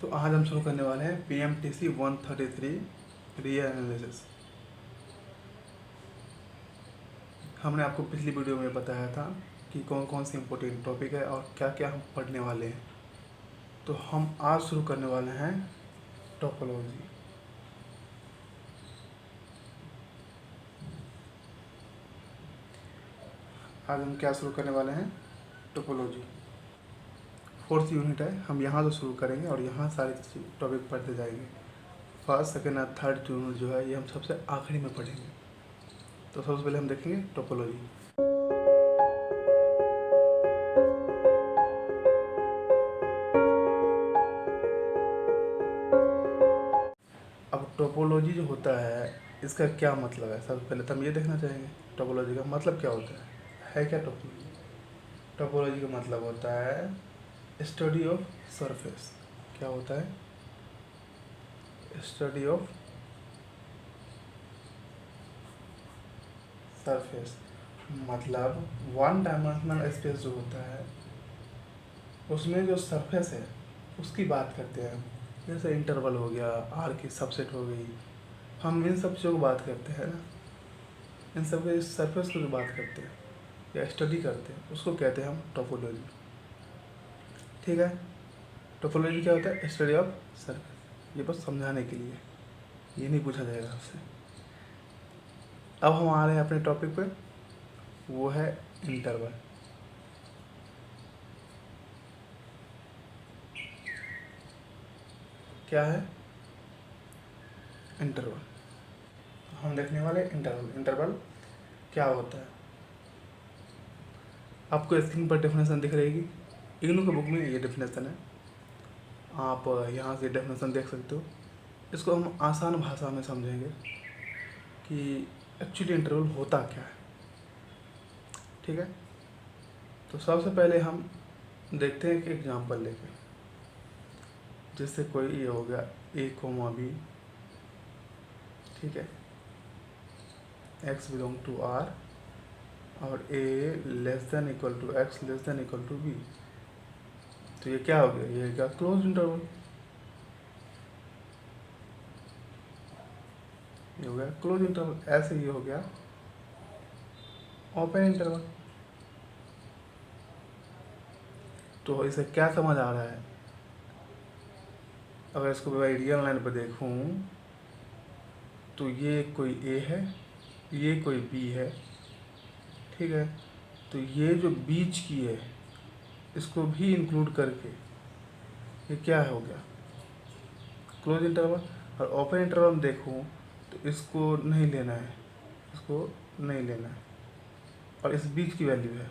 तो आज हम शुरू करने वाले हैं PMTC 133 रीयर एनालिसिस। हमने आपको पिछली वीडियो में बताया था कि कौन कौन सी इम्पोर्टेंट टॉपिक है और क्या क्या हम पढ़ने वाले हैं। तो हम आज शुरू करने वाले हैं टोपोलॉजी। आज हम क्या शुरू करने वाले हैं? टोपोलॉजी। 4th यूनिट है, हम यहाँ से शुरू करेंगे और यहाँ सारे टॉपिक पढ़ते जाएंगे। फर्स्ट, सेकेंड और थर्ड यूनिट जो है ये हम सबसे आखिरी में पढ़ेंगे। तो सबसे पहले हम देखेंगे टोपोलॉजी। अब टोपोलॉजी जो होता है इसका क्या मतलब है, सबसे पहले तो हम ये देखना चाहेंगे टोपोलॉजी का मतलब क्या होता है क्या टोपोलॉजी? टोपोलॉजी का मतलब होता है स्टडी ऑफ सरफेस। क्या होता है? Study of surface. मतलब वन डायमेंशनल स्पेस जो होता है उसमें जो सरफेस है उसकी बात करते हैं। जैसे इंटरवल हो गया, आर की सबसेट हो गई, हम इन सब चीज़ों को बात करते हैं ना। इन सब के सरफेस को जो बात करते हैं या स्टडी करते हैं उसको कहते हैं हम टोपोलॉजी। ठीक है, टोपोलॉजी क्या होता है? Study of surface. ये बस समझाने के लिए, ये नहीं पूछा जाएगा आपसे। अब हम आ रहे हैं अपने टॉपिक पे, वो है इंटरवल। क्या है इंटरवल? हम देखने वाले इंटरवल। इंटरवल क्या होता है? आपको स्क्रीन पर डेफिनेशन दिख रहेगी। इग्नू की बुक में ये डेफिनेशन है, आप यहाँ से डेफिनेशन देख सकते हो। इसको हम आसान भाषा में समझेंगे कि एक्चुअली इंटरवल होता क्या है। ठीक है, तो सबसे पहले हम देखते हैं कि एग्जांपल लेके, जैसे कोई ये हो गया a, b। ठीक है, x बिलोंग टू r और a less than equal to x less than equal to b। तो ये क्या हो गया? ये क्या? Close interval. ये हो गया क्लोज इंटरवल। ऐसे ये हो गया ओपन इंटरवल। तो इसे क्या समझ आ रहा है? अगर इसको मैं रियल लाइन पर देखूं तो ये कोई a है, ये कोई b है। ठीक है, तो ये जो बीच की है इसको भी इंक्लूड करके ये क्या हो गया? Close interval. और ओपन इंटरवल में देखूं तो इसको नहीं लेना है, इसको नहीं लेना है, और इस बीच की वैल्यू है,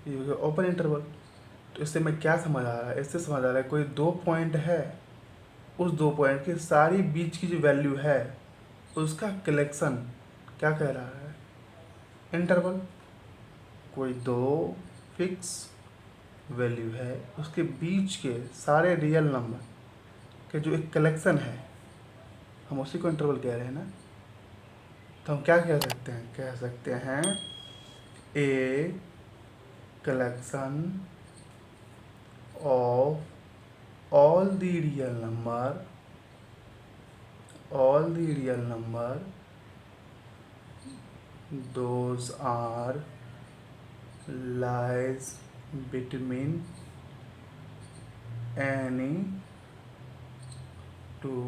ये हो गया ओपन इंटरवल। तो इससे मैं क्या समझ आ रहा है? इससे समझ आ रहा है कोई दो पॉइंट है, उस दो पॉइंट की सारी बीच की जो वैल्यू है उसका कलेक्शन क्या कह रहा है? इंटरवल। कोई दो फिक्स वैल्यू है, उसके बीच के सारे रियल नंबर के जो एक कलेक्शन है, हम उसी को इंटरवल कह रहे हैं ना। तो हम क्या कह सकते हैं? कह सकते हैं a collection of all the real number, all the real number those are lies between any two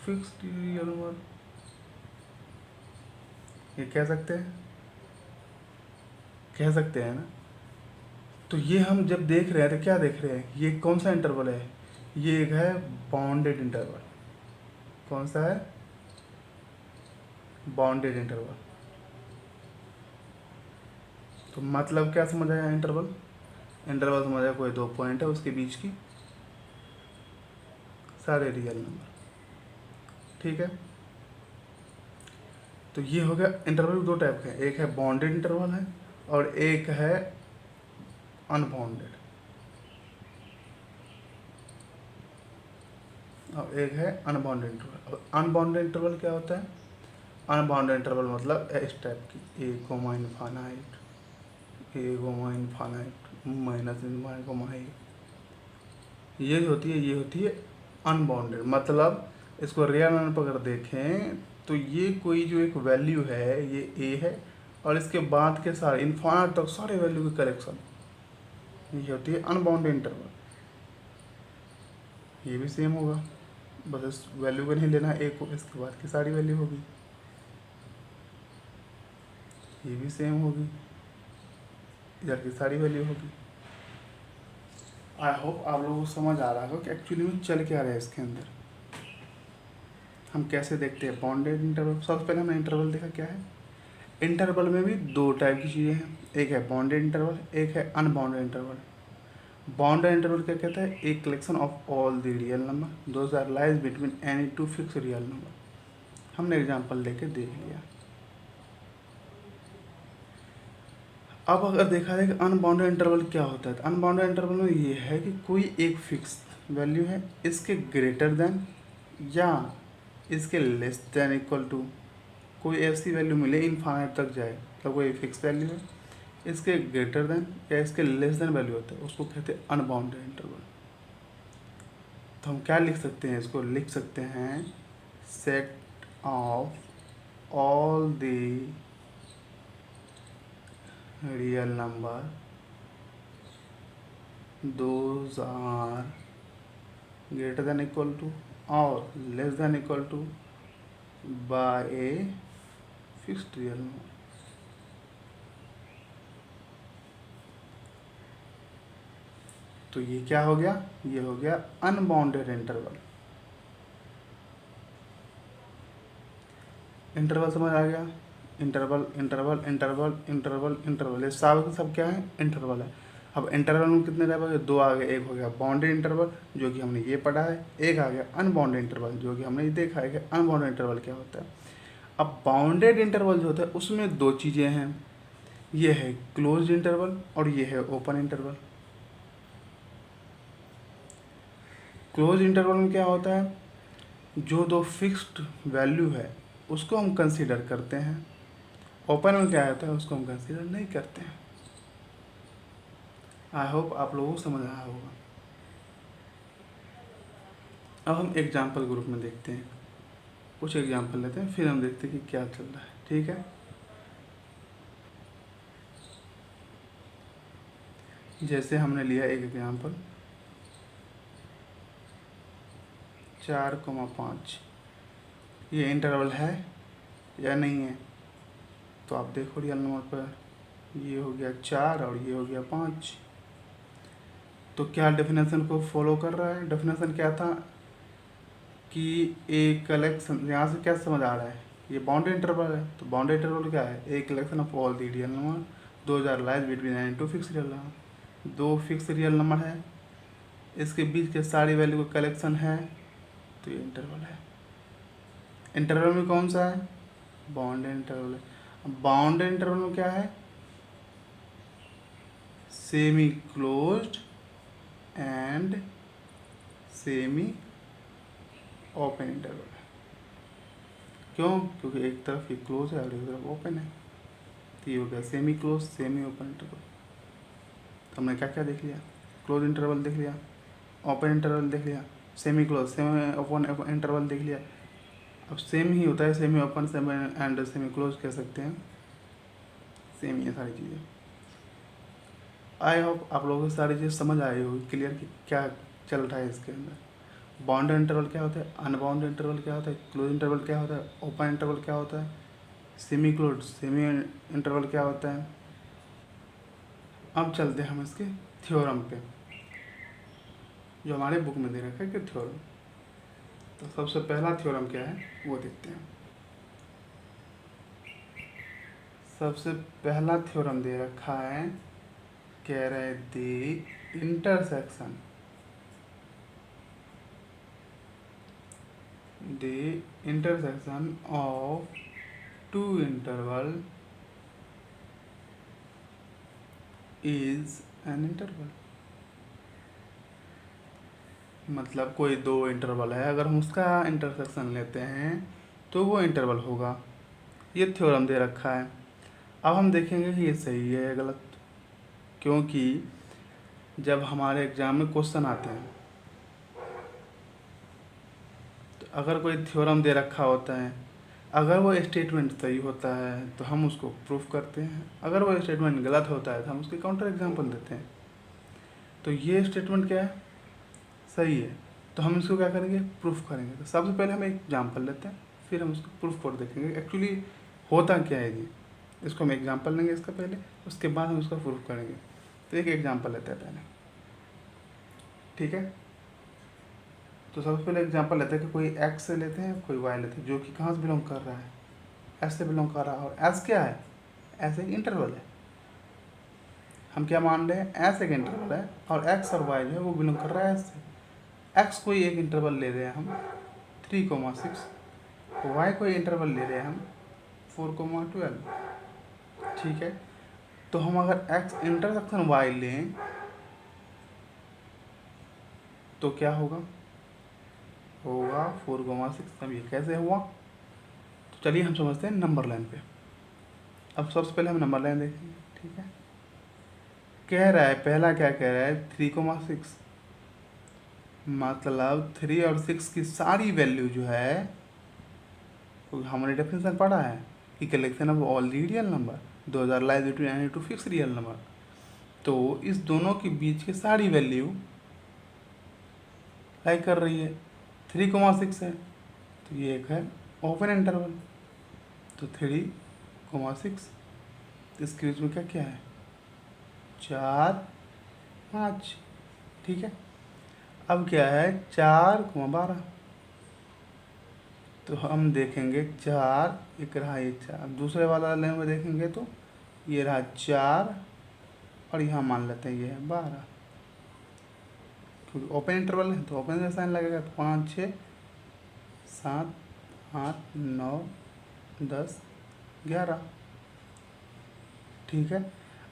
fixed real number। ये कह सकते हैं, कह सकते हैं ना। तो ये हम जब देख रहे हैं तो क्या देख रहे हैं? ये कौन सा इंटरवल है? ये एक है बाउंडेड इंटरवल। कौन सा है? Bounded interval. तो मतलब क्या समझ आया इंटरवल? इंटरवल समझ आया कोई दो पॉइंट है, उसके बीच की सारे रियल नंबर। ठीक है, तो ये हो गया इंटरवल। दो टाइप के हैं, एक है बाउंडेड इंटरवल है और एक है अनबाउंडेड, और एक है अनबाउंडेड इंटरवल। अब अनबाउंडेड इंटरवल क्या होता है? अनबाउंडेड इंटरवल मतलब इस टाइप की, a comma infinite, a comma infinite, minus infinite comma a. ये जो होती है ये होती है अनबाउंडेड। मतलब इसको रियल नंबर पर अगर देखें तो ये कोई जो एक वैल्यू है ये ए है और इसके बाद के सारे इन्फाइनाइट तक सारे वैल्यू की कलेक्शन, ये होती है अनबाउंडेड इंटरवल। ये भी सेम होगा, बस इस वैल्यू को नहीं लेना ए को, इसके बाद की सारी वैल्यू होगी। ये भी सेम होगी, इधर की सारी वैल्यू होगी। आई होप आप लोगों को समझ आ रहा होगा कि एक्चुअली में चल क्या रहा है इसके अंदर। हम कैसे देखते हैं बाउंडेड इंटरवल। सबसे पहले हमने इंटरवल देखा क्या है। इंटरवल में भी दो टाइप की चीज़ें हैं, एक है बाउंडेड इंटरवल, एक है अनबाउंडेड इंटरवल। बाउंडेड इंटरवल क्या कहता है, a collection of all the real number those are lies between any two fix real number. हमने एग्जांपल लेके देख लिया। अब अगर देखा जाए कि अनबाउंडेड इंटरवल क्या होता है, तो अनबाउंडेड इंटरवल में ये है कि कोई एक फिक्स वैल्यू है, इसके ग्रेटर देन या इसके लेस देन इक्वल टू कोई ऐसी वैल्यू मिले इनफाइनाइट तक जाए, तो कोई फिक्स वैल्यू है, इसके ग्रेटर देन या इसके लेस देन वैल्यू होता है, उसको कहते हैं अनबाउंडेड इंटरवल। तो हम क्या लिख सकते हैं, इसको लिख सकते हैं set of all the real number those are greater than equal to और less than equal to by a fixed real number. तो ये क्या हो गया, ये हो गया अनबाउंडेड इंटरवल। इंटरवल समझ आ गया, interval interval interval interval interval, ये सब क्या है, इंटरवल है। अब इंटरवल में कितने रह गए, दो आ गए। एक हो गया बाउंडेड इंटरवल जो कि हमने ये पढ़ा है, एक आ गया अनबाउंडेड इंटरवल जो कि हमने ये देखा है कि अनबाउंडेड इंटरवल क्या होता है। अब बाउंडेड इंटरवल जो होता है उसमें दो चीज़ें हैं, ये है क्लोज्ड इंटरवल और ये है ओपन इंटरवल। क्लोज इंटरवल में क्या होता है, जो दो फिक्स्ड वैल्यू है उसको हम कंसीडर करते हैं। ओपन में क्या होता है, उसको हम कंसीडर नहीं करते हैं। आई होप आप लोगों को समझ आया होगा। अब हम एग्जाम्पल ग्रुप में देखते हैं, कुछ एग्जाम्पल लेते हैं, फिर हम देखते हैं कि क्या चल रहा है। ठीक है, जैसे हमने लिया एक एग्जाम्पल 4,5, ये इंटरवल है या नहीं है, तो आप देखो रियल नंबर पर, ये हो गया 4 और ये हो गया 5। तो क्या डेफिनेशन को फॉलो कर रहा है। डेफिनेशन क्या था कि ए कलेक्शन, यहाँ से क्या समझ आ रहा है, ये बाउंडेड इंटरवल है, तो बाउंडेड इंटरवल क्या है, a collection of all the real number those are lies between any two fix real number. दो फिक्स रियल नंबर है, इसके बीच के सारी वैल्यू का कलेक्शन है, तो ये इंटरवल है। इंटरवल में कौन सा है, बाउंडेड इंटरवल है। बाउंडेड इंटरवल में क्या है, semi closed end semi open interval है। क्यों, क्योंकि एक तरफ ये क्लोज है और एक तरफ ओपन है, तो ये हो गया semi close semi open interval. तो हमने क्या क्या देख लिया, क्लोज इंटरवल देख लिया, ओपन इंटरवल देख लिया, semi close semi open interval देख लिया। अब सेम ही होता है, semi open semi and semi close कह सकते हैं, सेम ये सारी चीज़ें। आई होप आप लोगों को सारी चीज़ समझ आई होगी, क्लियर कि क्या चल रहा है इसके अंदर। बाउंडेड इंटरवल क्या होता है, अनबाउंडेड इंटरवल क्या होता है, क्लोज इंटरवल क्या होता है, ओपन इंटरवल क्या होता है, सेमी क्लोज सेमी इंटरवल क्या होता है। अब चलते हैं हम इसके थ्योरम पे, जो हमारे बुक में दे रखा है कि थ्योरम। तो सबसे पहला थ्योरम क्या है वो देखते हैं। सबसे पहला थ्योरम दे रखा है, कह रहे the intersection of two interval is an interval. मतलब कोई दो इंटरवल है, अगर हम उसका इंटरसेक्शन लेते हैं तो वो इंटरवल होगा। ये थ्योरम दे रखा है। अब हम देखेंगे कि ये सही है या गलत, क्योंकि जब हमारे एग्ज़ाम में क्वेश्चन आते हैं अगर कोई थ्योरम दे रखा होता है, अगर वो स्टेटमेंट सही होता है तो हम उसको प्रूफ करते हैं, अगर वो स्टेटमेंट गलत होता है तो हम उसके काउंटर एग्जांपल देते हैं। तो ये स्टेटमेंट क्या है, सही है, तो हम इसको क्या करेंगे, प्रूफ करेंगे। तो सबसे पहले हम एक एग्जांपल लेते हैं, फिर हम उसको प्रूफ कर देखेंगे एक्चुअली होता क्या है ये। इसको हम एग्जांपल लेंगे इसका पहले, उसके बाद हम उसका प्रूफ करेंगे। तो एक एग्जांपल लेते हैं पहले, ठीक है। तो सबसे पहले एग्जांपल लेते हैं कि कोई एक्स से लेते हैं, कोई वाई लेते हैं, जो कि कहाँ से बिलोंग कर रहा है, एस से बिलोंग कर रहा है। और एस क्या है, एस एक इंटरवल है। हम क्या मान रहे हैं, एस एक इंटरवल है और एक्स और वाई जो है वो बिलोंग कर रहा है एस से। एक्स कोई एक इंटरवल ले रहे हैं हम 3,6, वाई कोई इंटरवल ले रहे हैं हम 4,12, ठीक है। तो हम अगर एक्स इंटरसेक्शन वाई लें तो क्या होगा, 4,6। अब ये कैसे हुआ, तो चलिए हम समझते हैं नंबर लाइन पे। अब सबसे पहले हम नंबर लाइन देखेंगे, ठीक है। कह रहा है, पहला क्या कह रहा है, 3,6, मतलब 3 और 6 की सारी वैल्यू जो है, तो हमने डेफिनेशन पढ़ा है कि collection of all the real number, 2000 lies between any two fix real number. तो इस दोनों के बीच की सारी वैल्यू लाई कर रही है, 3,6 है, तो ये एक है ओपन इंटरवल, तो 3,6, इसके बीच में क्या क्या है, 4, 5, ठीक है। अब क्या है, 4,12, तो हम देखेंगे 4, एक रहा ये 4, दूसरे वाला लाइन में देखेंगे तो ये रहा 4 और यहाँ मान लेते हैं ये है 12, क्योंकि ओपन इंटरवल है तो ओपन का साइन लगेगा। तो 5, 6, 7, 8, 9, 10, 11, ठीक है।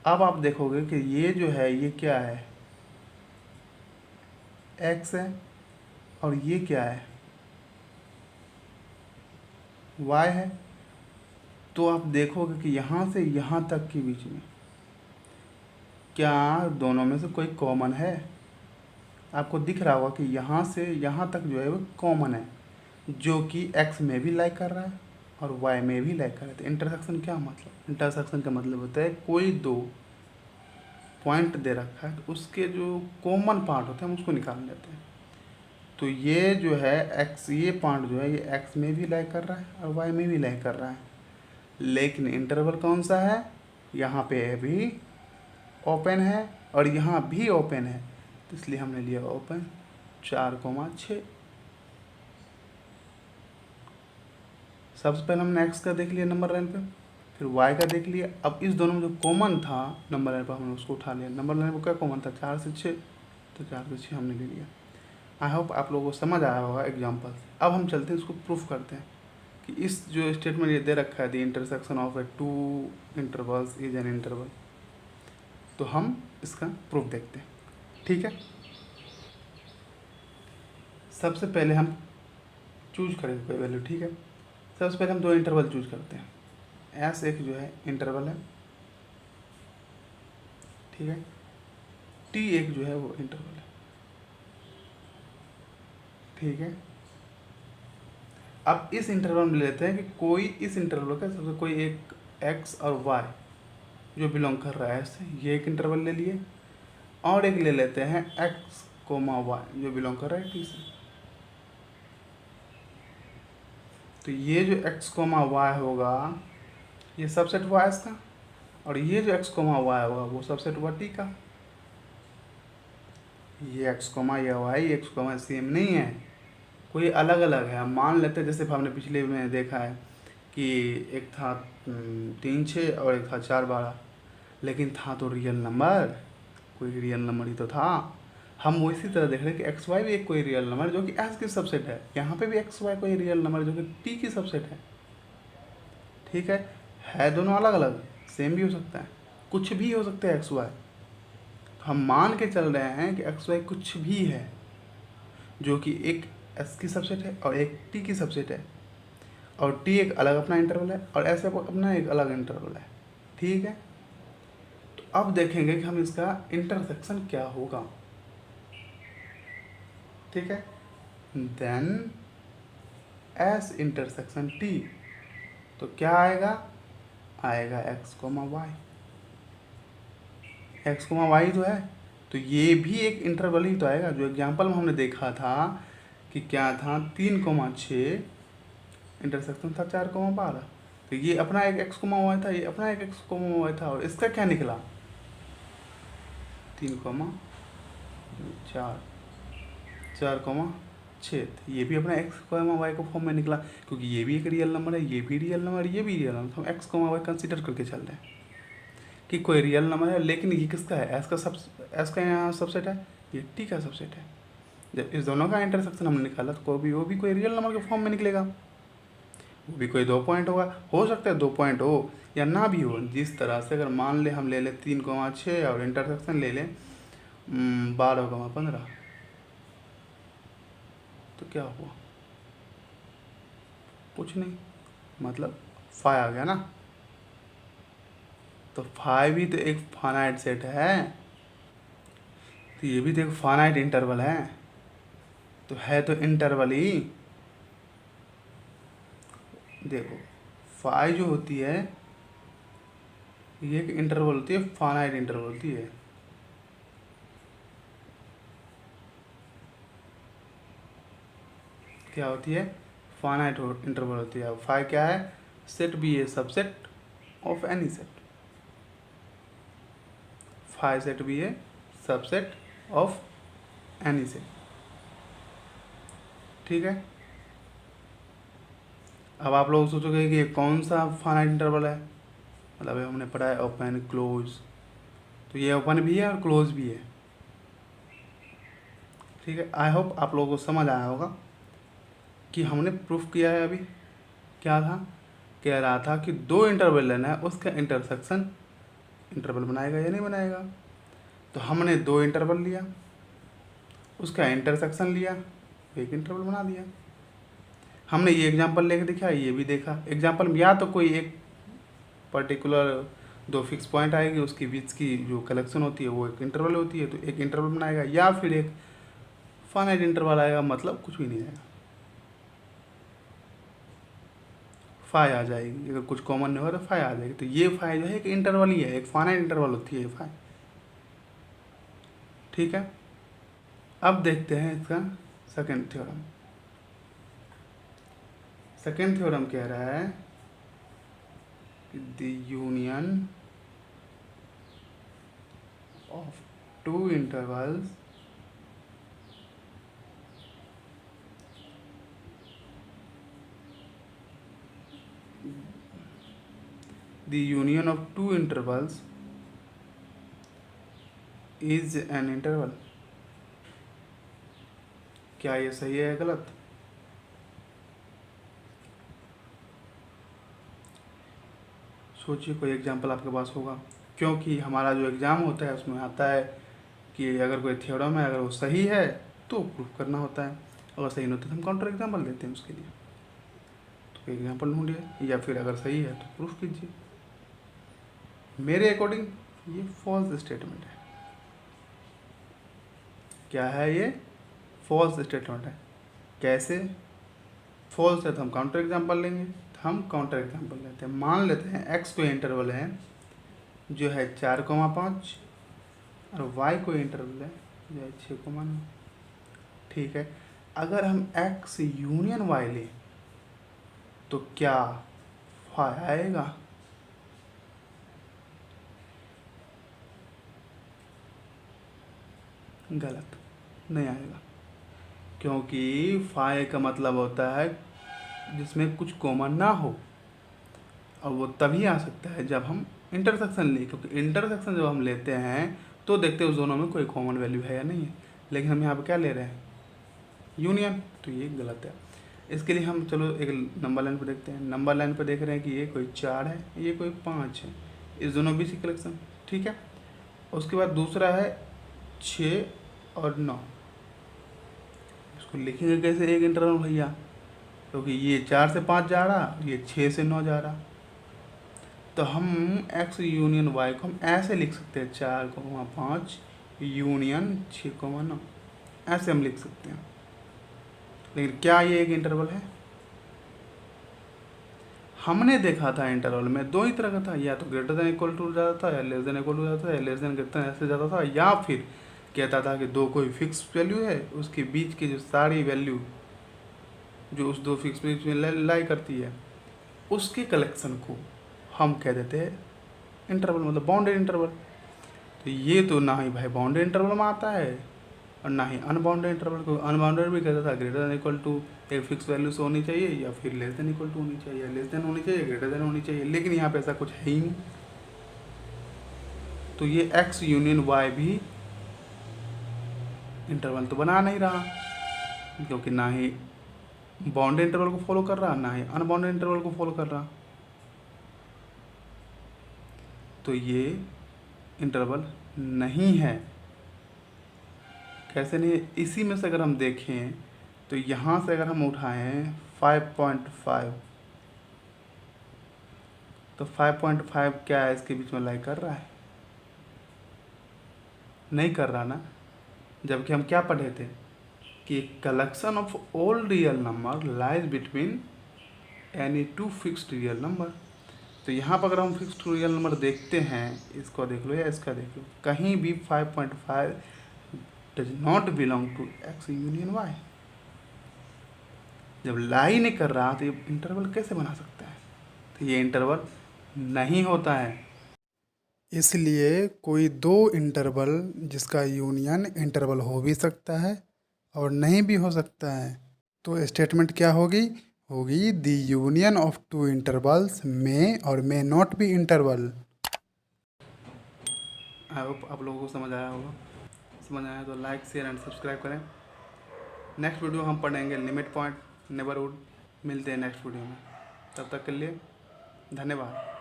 अब आप देखोगे कि ये जो है ये क्या है, एक्स है, और ये क्या है, वाई है। तो आप देखोगे कि यहाँ से यहाँ तक के बीच में क्या दोनों में से कोई कॉमन है, आपको दिख रहा होगा कि यहाँ से यहाँ तक जो है वो कॉमन है, जो कि एक्स में भी लाइक कर रहा है और वाई में भी लाइक कर रहा है। तो इंटरसेक्शन क्या मतलब, इंटरसेक्शन का मतलब होता है कोई दो पॉइंट दे रखा है तो उसके जो कॉमन पार्ट होते हैं हम उसको निकाल लेते हैं। तो ये जो है एक्स, ये पॉइंट जो है ये एक्स में भी लाइक कर रहा है और वाई में भी लाइक कर रहा है, लेकिन इंटरवल कौन सा है, यहाँ पे भी ओपन है और यहाँ भी ओपन है, तो इसलिए हमने लिया ओपन 4,6। सबसे पहले हमने एक्स का देख लिया नंबर लाइन पे, फिर वाई का देख लिया। अब इस दोनों में जो कॉमन था नंबर लाइन पर हमने उसको उठा लिया। नंबर लाइन पर क्या कॉमन था, 4 से 6, तो 4 से 6 हमने ले लिया। आई होप आप लोगों को समझ आया होगा एग्जाम्पल से। अब हम चलते हैं इसको प्रूफ करते हैं कि इस जो स्टेटमेंट ये दे रखा है, the intersection of A 2 intervals is an interval, तो हम इसका प्रूफ देखते हैं, ठीक है। सबसे पहले हम चूज करेंगे कोई वैल्यू, ठीक है। सबसे पहले हम 2 इंटरवल चूज करते हैं, एस एक जो है इंटरवल है, ठीक है, टी एक जो है वो इंटरवल है, ठीक है। अब इस इंटरवल में लेते हैं कि कोई इस इंटरवल का सबसे कोई एक एक्स और वाई जो बिलोंग कर रहा है इससे, ये एक इंटरवल ले लिए, और एक ले लेते हैं एक्स कोमा वाई जो बिलोंग कर रहा है टी से। तो ये जो एक्स कोमा वाई होगा ये सबसेट हुआ एक्स का, और ये जो एक्स कोमा वाई होगा वो सबसेट हुआ टी का। ये एक्स कोमा या वाई एक्स कोमा सेम नहीं है, कोई अलग अलग है। हम मान लेते हैं, जैसे हमने पिछले में देखा है कि एक था 3, 6 और एक था 4, 12, लेकिन था तो रियल नंबर, कोई रियल नंबर ही तो था। हम वो इसी तरह देख रहे हैं कि एक्स वाई भी एक कोई रियल नंबर जो कि एस की सबसेट है, यहाँ पे भी एक्स वाई कोई रियल नंबर जो कि टी की सबसेट है, ठीक है दोनों अलग अलग, सेम भी हो सकता है, कुछ भी हो सकता है एक्स वाई। तो हम मान के चल रहे हैं कि एक्स वाई कुछ भी है जो कि एक एस की सबसेट है और एक टी की सबसेट है, और टी एक अलग अपना इंटरवल है और एस अपना एक अलग इंटरवल है, ठीक है। तो अब देखेंगे कि हम इसका इंटरसेक्शन क्या होगा, ठीक है। देन एस इंटरसेक्शन टी, तो क्या आएगा, आएगा X comma Y. X comma Y जो है, तो ये भी एक इंटरवल ही तो आएगा। जो एग्जांपल में हमने देखा था कि क्या था, 3,6 इंटरसेक्शन था 4,12, तो ये अपना एक एक्स कोमा वाई था, ये अपना एक एक्स कोमा वाई था, और इसका क्या निकला 3,4 4,6, ये भी अपना एक्स कोमा वाई को फॉर्म में निकला, क्योंकि ये भी एक रियल नंबर है, ये भी रियल नंबर है, ये भी रियल नंबर, तो हम एक्स कोमा वाई कंसिडर करके चल रहे हैं कि कोई रियल नंबर है, लेकिन ये किसका है, एस का यहाँ सबसेट है, ये टी का सबसेट है। जब इस दोनों का इंटरसेक्शन हमने निकाला तो वो भी कोई रियल नंबर के फॉर्म में निकलेगा, वो भी कोई 2 पॉइंट होगा, हो सकता है 2 पॉइंट हो या ना भी हो। जिस तरह से अगर मान ले हम ले लें 3,6 और इंटरसेक्शन ले लें 12,15, तो क्या हुआ, कुछ नहीं, मतलब 5 आ गया ना। तो 5 भी तो एक फाइनाइट सेट है, तो ये भी तो एक फाइनाइट इंटरवल है, तो है तो इंटरवल ही। देखो 5 जो होती है ये एक इंटरवल होती है, फाइनाइट इंटरवल होती है। क्या होती है, फाइनाइट इंटरवल होती है। 5 क्या है, set B a subset of any set, 5 set B a subset of any set, ठीक है। अब आप लोग सोचोगे कि ये कौन सा फाइनाइट इंटरवल है, मतलब हमने पढ़ा है ओपन क्लोज, तो ये ओपन भी है और क्लोज भी है, ठीक है। आई होप आप लोगों को समझ आया होगा कि हमने प्रूफ किया है। अभी क्या था, कह रहा था कि 2 इंटरवल लेना है, उसका इंटरसेक्शन इंटरवल बनाएगा या नहीं बनाएगा। तो हमने 2 इंटरवल लिया, उसका इंटरसेक्शन लिया, एक इंटरवल बना दिया। हमने ये एग्जांपल लेके दिखा, ये भी देखा एग्जांपल में, या तो कोई एक पर्टिकुलर 2 फिक्स पॉइंट आएगी, उसकी बीच की जो कलेक्शन होती है वो एक इंटरवल होती है, तो एक इंटरवल बनाएगा, या फिर एक फाइनाइट इंटरवल आएगा, मतलब कुछ भी नहीं आएगा, 5 आ जाएगी। अगर कुछ कॉमन नहीं होगा तो 5 आ जाएगी। तो ये 5 जो है एक इंटरवल ही है, एक फाइनाइट इंटरवल होती है ये 5, ठीक है। अब देखते हैं इसका सेकंड थ्योरम। सेकंड थ्योरम कह रहा है कि the union of 2 intervals is an interval। क्या ये सही है या गलत? सोचिए कोई एग्जांपल आपके पास होगा, क्योंकि हमारा जो एग्ज़ाम होता है उसमें आता है कि अगर कोई थ्योरम है, अगर वो सही है तो प्रूफ करना होता है, अगर सही नहीं होता तो हम काउंटर एग्जांपल देते हैं उसके लिए। तो एग्जांपल ढूंढिए, या फिर अगर सही है तो प्रूफ कीजिए। मेरे अकॉर्डिंग ये फॉल्स स्टेटमेंट है। क्या है ये? फॉल्स स्टेटमेंट है। कैसे फॉल्स है? तो हम काउंटर एग्जांपल लेंगे, तो हम काउंटर एग्जांपल लेते हैं। मान लेते हैं एक्स कोई इंटरवल है जो है 4,5 और वाई कोई इंटरवल है जो है 6,9, ठीक है। अगर हम एक्स यूनियन वाई लें तो क्या फाई आएगा? गलत, नहीं आएगा, क्योंकि फाई का मतलब होता है जिसमें कुछ कॉमन ना हो, और वो तभी आ सकता है जब हम इंटरसेक्शन लें, क्योंकि इंटरसेक्शन जब हम लेते हैं तो देखते हैं उस दोनों में कोई कॉमन वैल्यू है या नहीं है, लेकिन हम यहाँ पे क्या ले रहे हैं? यूनियन, तो ये गलत है। इसके लिए हम चलो एक नंबर लाइन पर देखते हैं। नंबर लाइन पर देख रहे हैं कि ये कोई 4 है, ये कोई 5 है, इस दोनों बीच की कलेक्शन, ठीक है। उसके बाद दूसरा है 6 और 9, इसको लिखेंगे कैसे एक इंटरवल भैया? क्योंकि ये 4 से 5 जा रहा, ये 6 से 9 जा रहा, तो हम एक्स यूनियन वाई को हम ऐसे लिख सकते हैं 4,5 यूनियन 6,9, ऐसे हम लिख सकते हैं। लेकिन क्या ये एक इंटरवल है? हमने देखा था इंटरवल में दो ही तरह का था, या तो ग्रेटर देन इक्वल टू जाता था, या लेस देन इक्वल टू जाता था, या लेस देन ग्रेटर देन ऐसे जाता था, या फिर कहता था कि दो कोई फिक्स वैल्यू है, उसके बीच की जो सारी वैल्यू जो उस दो फिक्स बीच में लाई करती है उसके कलेक्शन को हम कह देते हैं इंटरवल, मतलब बाउंडेड इंटरवल। तो ये तो ना ही भाई बाउंडेड इंटरवल में आता है और ना ही अनबाउंडेड इंटरवल को। अनबाउंडेड भी कहता था ग्रेटर देन इक्वल टू एक फिक्स वैल्यू से होनी चाहिए, या फिर लेस देन इक्वल टू होनी चाहिए, लेस देन होनी चाहिए, ग्रेटर देन होनी चाहिए, लेकिन यहाँ पे ऐसा कुछ है ही नहीं। तो ये एक्स यूनियन वाई भी इंटरवल तो बना नहीं रहा, क्योंकि ना ही बाउंडेड इंटरवल को फॉलो कर रहा, ना ही अनबाउंडेड इंटरवल को फॉलो कर रहा। तो ये इंटरवल नहीं है। कैसे नहीं? इसी में से अगर हम देखें तो यहाँ से अगर हम उठाएं 5.5, तो 5.5 क्या है, इसके बीच में लाई कर रहा है? नहीं कर रहा ना। जबकि हम क्या पढ़े थे कि collection of all real number lies between any to fixed real number. तो यहाँ पर अगर हम फिक्स्ड रियल नंबर देखते हैं, इसको देख लो या इसका देख लो, कहीं भी 5.5 does not belong to X union Y. जब लाई नहीं कर रहा तो ये इंटरवल कैसे बना सकता है? तो ये इंटरवल नहीं होता है। इसलिए कोई दो इंटरवल जिसका यूनियन इंटरवल हो भी सकता है और नहीं भी हो सकता है। तो स्टेटमेंट क्या होगी? होगी the union of two intervals में और may not be interval. I hope आप लोगों को समझ आया होगा। समझ आया तो लाइक शेयर एंड सब्सक्राइब करें। नेक्स्ट वीडियो हम पढ़ेंगे लिमिट पॉइंट नेबरहुड। मिलते हैं नेक्स्ट वीडियो में, तब तक के लिए धन्यवाद।